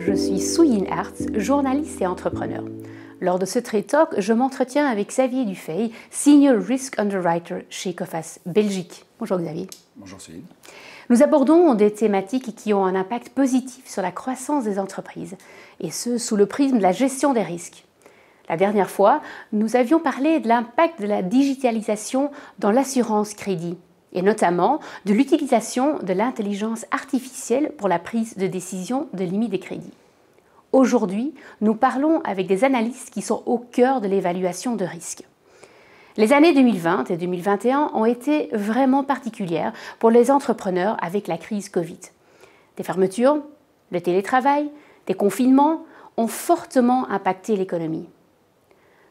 je suis Suyine Hertz, journaliste et entrepreneur. Lors de ce Trade Talk, je m'entretiens avec Xavier Dufay, Senior Risk Underwriter chez Coface Belgique. Bonjour Xavier. Bonjour Suyine. Nous abordons des thématiques qui ont un impact positif sur la croissance des entreprises, et ce, sous le prisme de la gestion des risques. La dernière fois, nous avions parlé de l'impact de la digitalisation dans l'assurance crédit, et notamment de l'utilisation de l'intelligence artificielle pour la prise de décision de limite des crédits. Aujourd'hui, nous parlons avec des analystes qui sont au cœur de l'évaluation de risque. Les années 2020 et 2021 ont été vraiment particulières pour les entrepreneurs avec la crise Covid. Des fermetures, le télétravail, des confinements ont fortement impacté l'économie.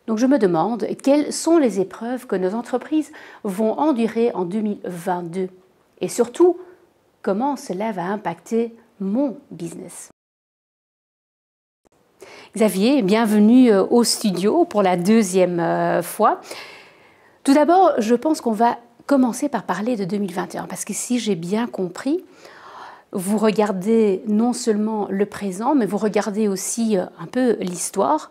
Donc je me demande quelles sont les épreuves que nos entreprises vont endurer en 2022 et surtout, comment cela va impacter mon business. Xavier, bienvenue au studio pour la deuxième fois. Tout d'abord, je pense qu'on va commencer par parler de 2021 parce que si j'ai bien compris, vous regardez non seulement le présent, mais vous regardez aussi un peu l'histoire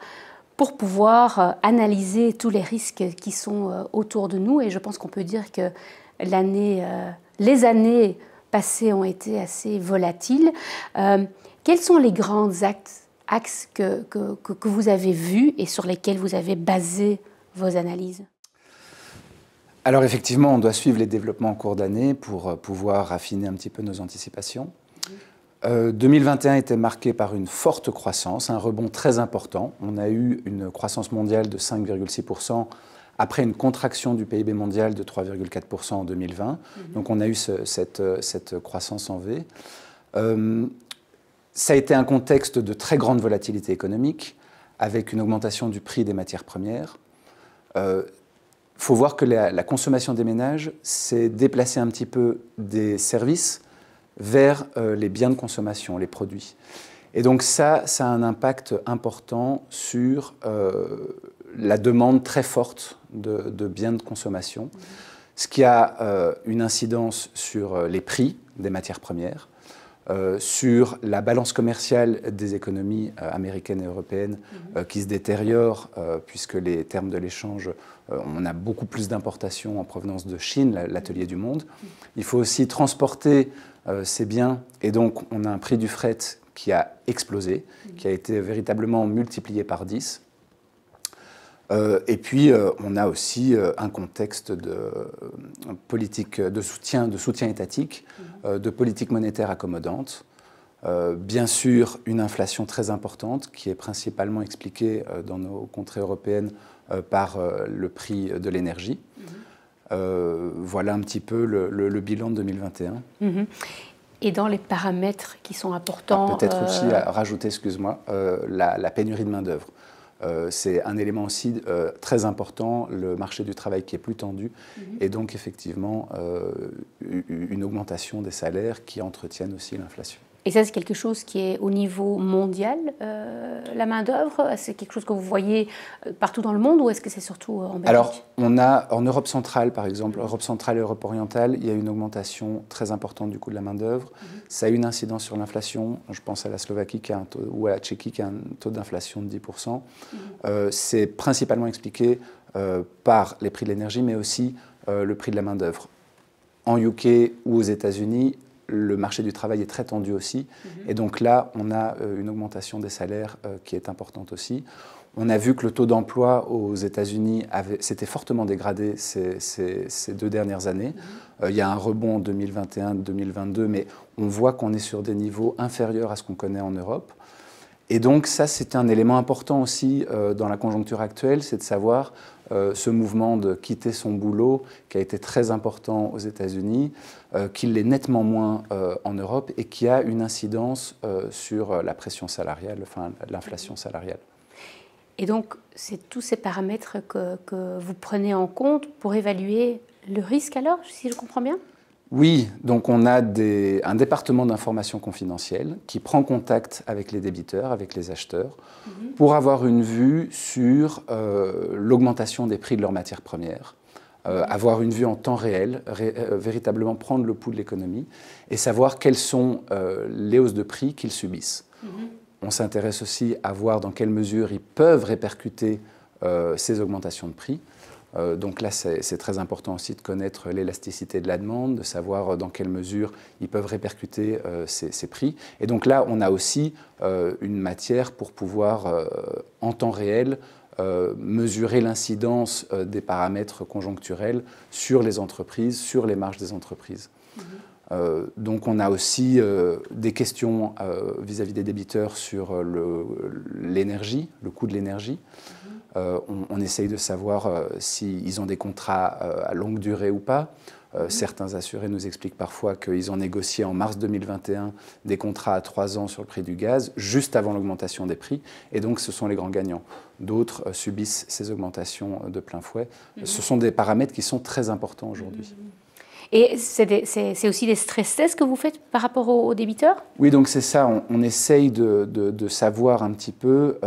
pour pouvoir analyser tous les risques qui sont autour de nous. Et je pense qu'on peut dire que les années passées ont été assez volatiles. Quels sont les grands axes que vous avez vus et sur lesquels vous avez basé vos analyses? Alors effectivement, on doit suivre les développements en cours d'année pour pouvoir affiner un petit peu nos anticipations. 2021 était marqué par une forte croissance, un rebond très important. On a eu une croissance mondiale de 5,6% après une contraction du PIB mondial de 3,4% en 2020. Donc on a eu cette croissance en V. Ça a été un contexte de très grande volatilité économique, avec une augmentation du prix des matières premières. Il faut voir que la consommation des ménages s'est déplacée un petit peu des services vers les biens de consommation, les produits. Et donc ça a un impact important sur la demande très forte de biens de consommation, ce qui a une incidence sur les prix des matières premières, sur la balance commerciale des économies américaines et européennes qui se détériore puisque les termes de l'échange, on a beaucoup plus d'importations en provenance de Chine, l'atelier du monde. Il faut aussi transporter ces biens et donc on a un prix du fret qui a explosé, qui a été véritablement multiplié par 10. Et puis, on a aussi un contexte de politique de soutien étatique, de politique monétaire accommodante. Bien sûr, une inflation très importante qui est principalement expliquée dans nos contrées européennes par le prix de l'énergie. Voilà un petit peu le bilan de 2021. Et dans les paramètres qui sont importants... Peut-être aussi à rajouter, excuse-moi, la pénurie de main-d'œuvre. C'est un élément aussi très important, le marché du travail qui est plus tendu, et donc effectivement une augmentation des salaires qui entretiennent aussi l'inflation. Et ça, c'est quelque chose qui est au niveau mondial, la main-d'œuvre? C'est quelque chose que vous voyez partout dans le monde ou est-ce que c'est surtout en Belgique? Alors, on a en Europe centrale, par exemple, Europe centrale et Europe orientale, il y a une augmentation très importante du coût de la main-d'œuvre. Ça a une incidence sur l'inflation. Je pense à la Slovaquie ou à la Tchéquie qui a un taux d'inflation de 10%. C'est principalement expliqué par les prix de l'énergie, mais aussi le prix de la main-d'œuvre. En UK ou aux États-Unis, le marché du travail est très tendu aussi. Et donc là, on a une augmentation des salaires qui est importante aussi. On a vu que le taux d'emploi aux États-Unis s'était fortement dégradé ces 2 dernières années. Il y a un rebond en 2021-2022, mais on voit qu'on est sur des niveaux inférieurs à ce qu'on connaît en Europe. Et donc ça, c'est un élément important aussi dans la conjoncture actuelle, c'est de savoir ce mouvement de quitter son boulot qui a été très important aux États-Unis, qui l'est nettement moins en Europe et qui a une incidence sur la pression salariale, enfin l'inflation salariale. Et donc, c'est tous ces paramètres que vous prenez en compte pour évaluer le risque alors, si je comprends bien? Oui, donc on a un département d'information confidentielle qui prend contact avec les débiteurs, avec les acheteurs, pour avoir une vue sur l'augmentation des prix de leurs matières premières, avoir une vue en temps réel, véritablement prendre le pouls de l'économie et savoir quelles sont les hausses de prix qu'ils subissent. On s'intéresse aussi à voir dans quelle mesure ils peuvent répercuter ces augmentations de prix. Donc là, c'est très important aussi de connaître l'élasticité de la demande, de savoir dans quelle mesure ils peuvent répercuter ces prix. Et donc là, on a aussi une matière pour pouvoir, en temps réel, mesurer l'incidence des paramètres conjoncturels sur les entreprises, sur les marges des entreprises. Donc on a aussi des questions vis-à-vis des débiteurs sur l'énergie, le coût de l'énergie. On essaye de savoir s'ils ont des contrats à longue durée ou pas. Certains assurés nous expliquent parfois qu'ils ont négocié en mars 2021 des contrats à 3 ans sur le prix du gaz, juste avant l'augmentation des prix, et donc ce sont les grands gagnants. D'autres subissent ces augmentations de plein fouet. Ce sont des paramètres qui sont très importants aujourd'hui. Et c'est aussi des stress tests que vous faites par rapport aux débiteurs? Oui, donc c'est ça, on essaye de savoir un petit peu...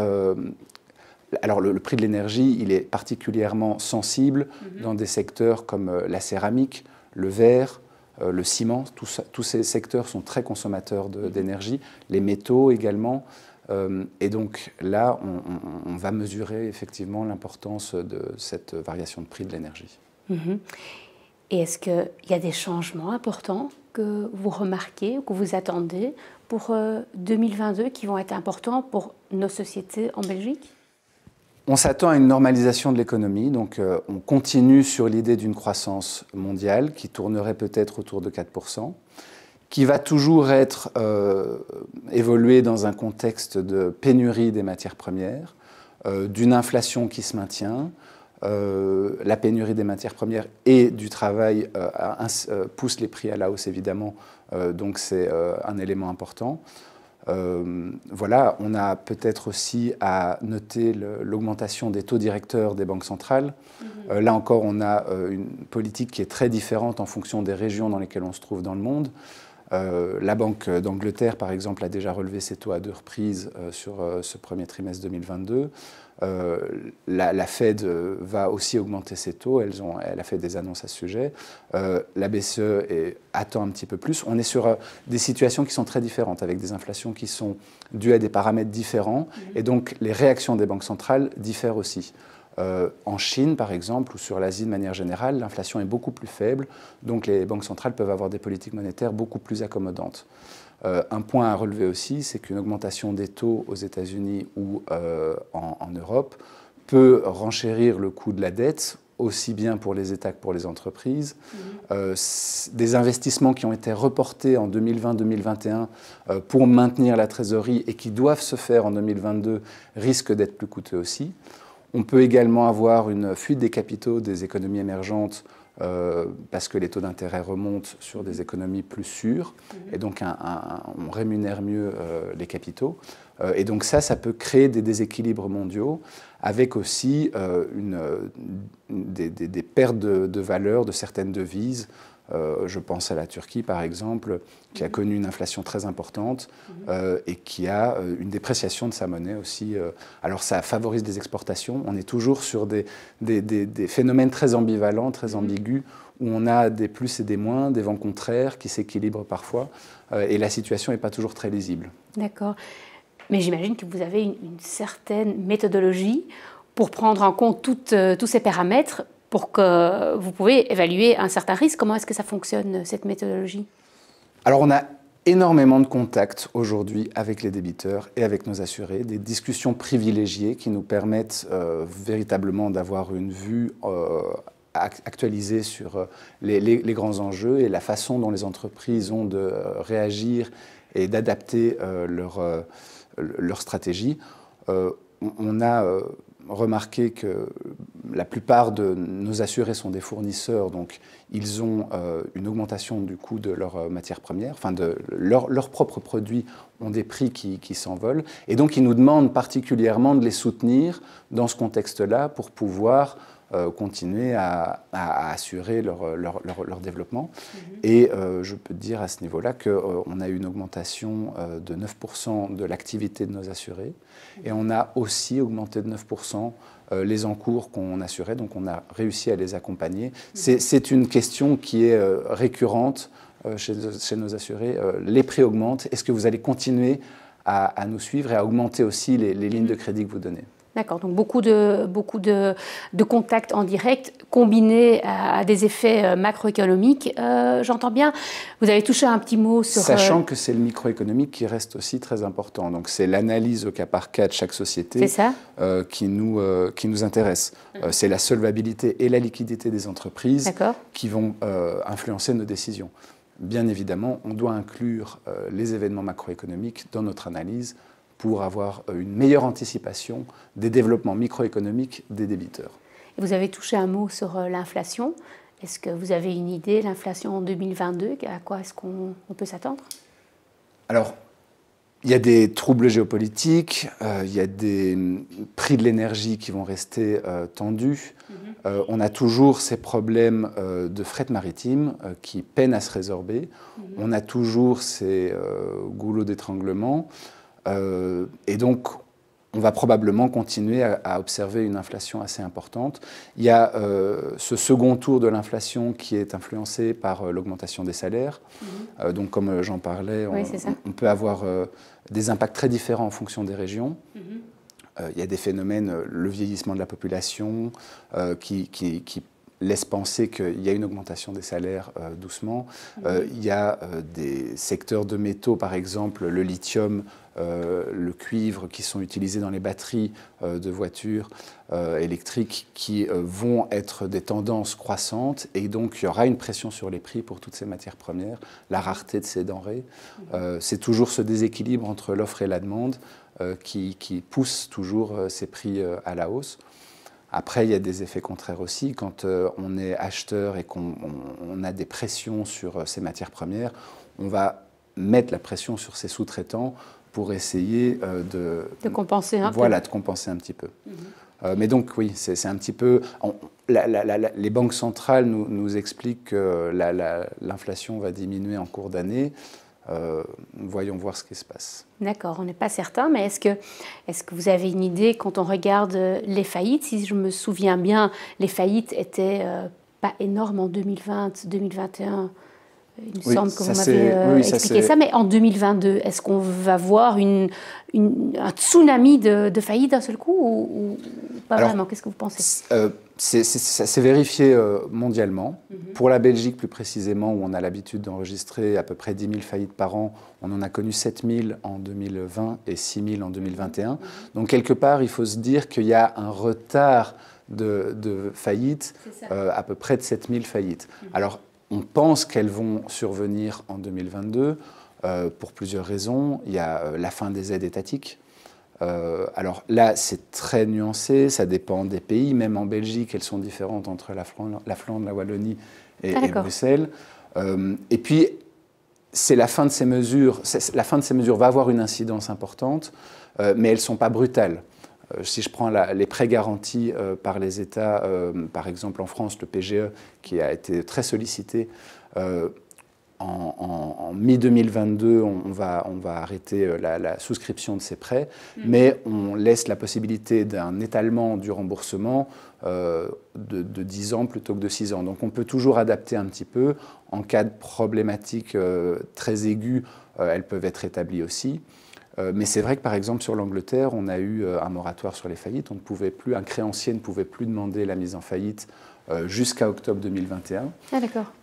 Alors le prix de l'énergie, il est particulièrement sensible dans des secteurs comme la céramique, le verre, le ciment. Tous ces secteurs sont très consommateurs d'énergie, les métaux également. Et donc là, on va mesurer effectivement l'importance de cette variation de prix de l'énergie. Et est-ce qu'il y a des changements importants que vous remarquez ou que vous attendez pour 2022 qui vont être importants pour nos sociétés en Belgique? On s'attend à une normalisation de l'économie, donc on continue sur l'idée d'une croissance mondiale qui tournerait peut-être autour de 4%, qui va toujours être évoluée dans un contexte de pénurie des matières premières, d'une inflation qui se maintient. La pénurie des matières premières et du travail pousse les prix à la hausse évidemment, donc c'est un élément important. Voilà, on a peut-être aussi à noter l'augmentation des taux directeurs des banques centrales. Là encore, on a une politique qui est très différente en fonction des régions dans lesquelles on se trouve dans le monde. La Banque d'Angleterre, par exemple, a déjà relevé ses taux à 2 reprises sur ce premier trimestre 2022. La Fed va aussi augmenter ses taux, elle a fait des annonces à ce sujet. La BCE attend un petit peu plus. On est sur des situations qui sont très différentes, avec des inflations qui sont dues à des paramètres différents, et donc les réactions des banques centrales diffèrent aussi. En Chine, par exemple, ou sur l'Asie de manière générale, l'inflation est beaucoup plus faible, donc les banques centrales peuvent avoir des politiques monétaires beaucoup plus accommodantes. Un point à relever aussi, c'est qu'une augmentation des taux aux États-Unis ou en Europe peut renchérir le coût de la dette, aussi bien pour les États que pour les entreprises. Des investissements qui ont été reportés en 2020-2021 pour maintenir la trésorerie et qui doivent se faire en 2022 risquent d'être plus coûteux aussi. On peut également avoir une fuite des capitaux des économies émergentes parce que les taux d'intérêt remontent sur des économies plus sûres et donc on rémunère mieux les capitaux. Et donc ça peut créer des déséquilibres mondiaux avec aussi des pertes de valeur de certaines devises. Je pense à la Turquie, par exemple, qui a connu une inflation très importante et qui a une dépréciation de sa monnaie aussi. Alors ça favorise des exportations. On est toujours sur des phénomènes très ambivalents, très ambigus, où on a des plus et des moins, des vents contraires qui s'équilibrent parfois, et la situation n'est pas toujours très lisible. D'accord. Mais j'imagine que vous avez une certaine méthodologie pour prendre en compte tous ces paramètres pour que vous pouvez évaluer un certain risque. Comment est-ce que ça fonctionne, cette méthodologie? Alors, on a énormément de contacts aujourd'hui avec les débiteurs et avec nos assurés, des discussions privilégiées qui nous permettent véritablement d'avoir une vue actualisée sur les grands enjeux et la façon dont les entreprises ont de réagir et d'adapter leur stratégie. On a remarqué que la plupart de nos assurés sont des fournisseurs, donc ils ont une augmentation du coût de leurs matières premières, enfin de leurs propres produits ont des prix qui s'envolent, et donc ils nous demandent particulièrement de les soutenir dans ce contexte-là pour pouvoir continuer à assurer leur développement. Et je peux dire à ce niveau-là qu'on a eu une augmentation de 9% de l'activité de nos assurés, et on a aussi augmenté de 9% les encours qu'on assurait, donc on a réussi à les accompagner. C'est une question qui est récurrente chez nos assurés. Les prix augmentent, est-ce que vous allez continuer à nous suivre et à augmenter aussi les lignes de crédit que vous donnez. D'accord, donc beaucoup de contacts en direct combinés à des effets macroéconomiques. J'entends bien, vous avez touché un petit mot sur... Sachant que c'est le microéconomique qui reste aussi très important. Donc c'est l'analyse au cas par cas de chaque société qui nous intéresse. C'est la solvabilité et la liquidité des entreprises qui vont influencer nos décisions. Bien évidemment, on doit inclure les événements macroéconomiques dans notre analyse pour avoir une meilleure anticipation des développements microéconomiques des débiteurs. Et vous avez touché un mot sur l'inflation. Est-ce que vous avez une idée de l'inflation en 2022 ? À quoi est-ce qu'on peut s'attendre ? Alors, il y a des troubles géopolitiques, il y a des prix de l'énergie qui vont rester tendus. On a toujours ces problèmes de fret maritime qui peinent à se résorber. On a toujours ces goulots d'étranglement. Et donc, on va probablement continuer à observer une inflation assez importante. Il y a ce second tour de l'inflation qui est influencé par l'augmentation des salaires. Donc, comme j'en parlais, on peut avoir des impacts très différents en fonction des régions. Il y a des phénomènes, le vieillissement de la population, qui laisse penser qu'il y a une augmentation des salaires doucement. Il y a des secteurs de métaux, par exemple le lithium, le cuivre, qui sont utilisés dans les batteries de voitures électriques, qui vont être des tendances croissantes, et donc il y aura une pression sur les prix pour toutes ces matières premières, la rareté de ces denrées. C'est toujours ce déséquilibre entre l'offre et la demande qui pousse toujours ces prix à la hausse. Après, il y a des effets contraires aussi. Quand on est acheteur et qu'on a des pressions sur ces matières premières, on va mettre la pression sur ses sous-traitants pour essayer de compenser un peu. Voilà, de compenser un petit peu. Mais donc, oui, c'est un petit peu... les banques centrales nous expliquent que l'inflation va diminuer en cours d'année. Voyons voir ce qui se passe. D'accord, on n'est pas certain, mais est-ce que vous avez une idée quand on regarde les faillites? Si je me souviens bien, les faillites étaient pas énormes en 2020, 2021. Il me semble que vous m'avez expliqué ça, mais en 2022, est-ce qu'on va voir un tsunami de faillites d'un seul coup ou pas vraiment? Qu'est-ce que vous pensez? Ça s'est vérifié mondialement. Pour la Belgique, plus précisément, où on a l'habitude d'enregistrer à peu près 10 000 faillites par an, on en a connu 7 000 en 2020 et 6 000 en 2021. Donc, quelque part, il faut se dire qu'il y a un retard de faillites, à peu près de 7 000 faillites. Alors, on pense qu'elles vont survenir en 2022 pour plusieurs raisons. Il y a la fin des aides étatiques. Alors là, c'est très nuancé, ça dépend des pays. Même en Belgique, elles sont différentes entre la Flandre, la Wallonie et Bruxelles. Et puis, c'est la fin de ces mesures. La fin de ces mesures va avoir une incidence importante, mais elles ne sont pas brutales. Si je prends les prêts garantis par les États, par exemple en France, le PGE, qui a été très sollicité, en mi-2022, on va arrêter la souscription de ces prêts, mais on laisse la possibilité d'un étalement du remboursement de 10 ans plutôt que de 6 ans. Donc on peut toujours adapter un petit peu. En cas de problématiques très aiguës, elles peuvent être établies aussi. Mais c'est vrai que, par exemple, sur l'Angleterre, on a eu un moratoire sur les faillites. Un créancier ne pouvait plus demander la mise en faillite jusqu'à octobre 2021.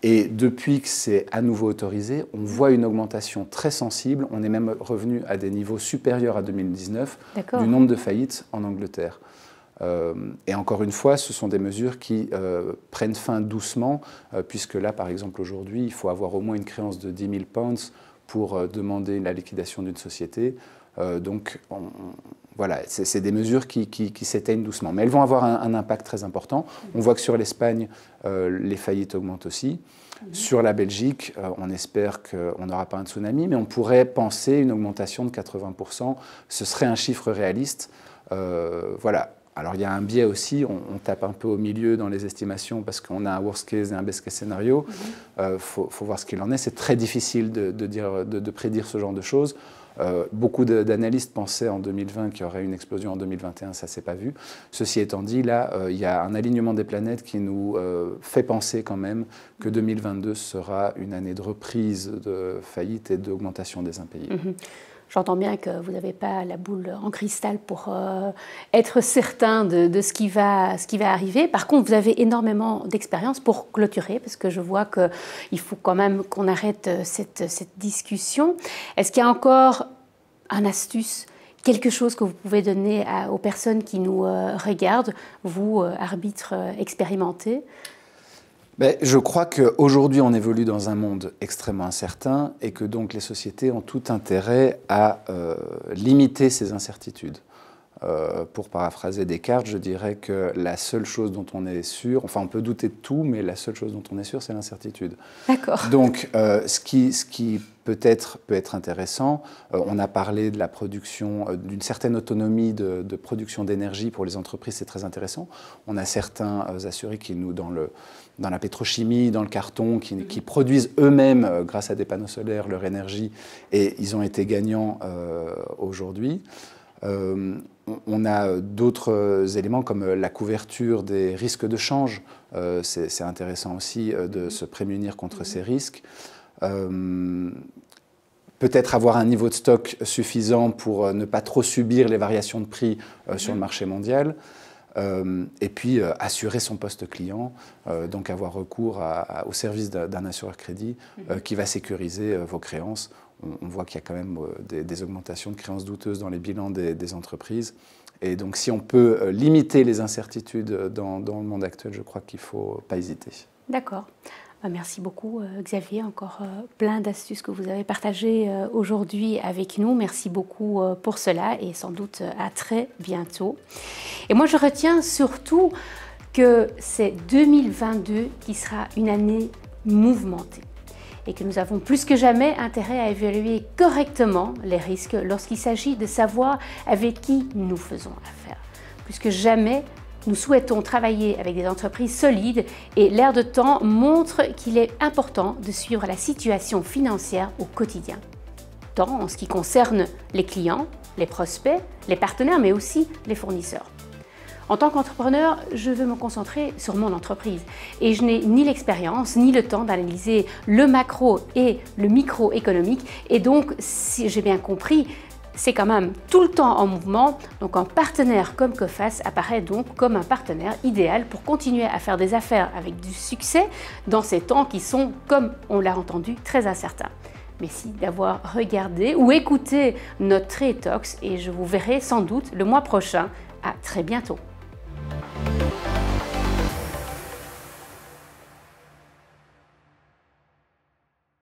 Et depuis que c'est à nouveau autorisé, on voit une augmentation très sensible. On est même revenu à des niveaux supérieurs à 2019 du nombre de faillites en Angleterre. Et encore une fois, ce sont des mesures qui prennent fin doucement, puisque là, par exemple, aujourd'hui, il faut avoir au moins une créance de 10 000 pounds pour demander la liquidation d'une société. Donc, voilà, c'est des mesures qui s'éteignent doucement. Mais elles vont avoir un impact très important. On voit que sur l'Espagne, les faillites augmentent aussi. Sur la Belgique, on espère qu'on n'aura pas un tsunami, mais on pourrait penser une augmentation de 80%. Ce serait un chiffre réaliste. Voilà. Alors, il y a un biais aussi, on tape un peu au milieu dans les estimations parce qu'on a un worst case et un best case scénario. Faut voir ce qu'il en est. C'est très difficile de prédire ce genre de choses. Beaucoup d'analystes pensaient en 2020 qu'il y aurait une explosion en 2021, ça ne s'est pas vu. Ceci étant dit, là, il y a un alignement des planètes qui nous fait penser quand même que 2022 sera une année de reprise de faillite et d'augmentation des impayés. J'entends bien que vous n'avez pas la boule en cristal pour être certain de ce qui va arriver. Par contre, vous avez énormément d'expérience pour clôturer, parce que je vois qu'il faut quand même qu'on arrête cette discussion. Est-ce qu'il y a encore une astuce, quelque chose que vous pouvez donner aux personnes qui nous regardent, vous, arbitres expérimentés? Je crois qu'aujourd'hui, on évolue dans un monde extrêmement incertain et que donc les sociétés ont tout intérêt à limiter ces incertitudes. Pour paraphraser Descartes, je dirais que la seule chose dont on est sûr, enfin on peut douter de tout, mais la seule chose dont on est sûr, c'est l'incertitude. D'accord. Donc ce qui peut être intéressant, on a parlé de la production, d'une certaine autonomie de production d'énergie pour les entreprises, c'est très intéressant. On a certains assurés qui nous, dans la pétrochimie, dans le carton, qui produisent eux-mêmes, grâce à des panneaux solaires, leur énergie, et ils ont été gagnants aujourd'hui. On a d'autres éléments comme la couverture des risques de change. C'est intéressant aussi de se prémunir contre ces risques. Peut-être avoir un niveau de stock suffisant pour ne pas trop subir les variations de prix sur le marché mondial. Et puis assurer son poste client, donc avoir recours au service d'un assureur crédit qui va sécuriser vos créances. On voit qu'il y a quand même des augmentations de créances douteuses dans les bilans des entreprises. Et donc si on peut limiter les incertitudes dans le monde actuel, je crois qu'il ne faut pas hésiter. D'accord. Merci beaucoup Xavier, encore plein d'astuces que vous avez partagées aujourd'hui avec nous. Merci beaucoup pour cela et sans doute à très bientôt. Et moi je retiens surtout que c'est 2022 qui sera une année mouvementée et que nous avons plus que jamais intérêt à évaluer correctement les risques lorsqu'il s'agit de savoir avec qui nous faisons affaire. Plus que jamais, nous souhaitons travailler avec des entreprises solides et l'air de temps montre qu'il est important de suivre la situation financière au quotidien, tant en ce qui concerne les clients, les prospects, les partenaires, mais aussi les fournisseurs. En tant qu'entrepreneur, je veux me concentrer sur mon entreprise et je n'ai ni l'expérience ni le temps d'analyser le macro et le microéconomique et donc, si j'ai bien compris, c'est quand même tout le temps en mouvement, donc un partenaire comme Coface apparaît donc comme un partenaire idéal pour continuer à faire des affaires avec du succès dans ces temps qui sont, comme on l'a entendu, très incertains. Merci d'avoir regardé ou écouté notre Trade Talks et je vous verrai sans doute le mois prochain. À très bientôt.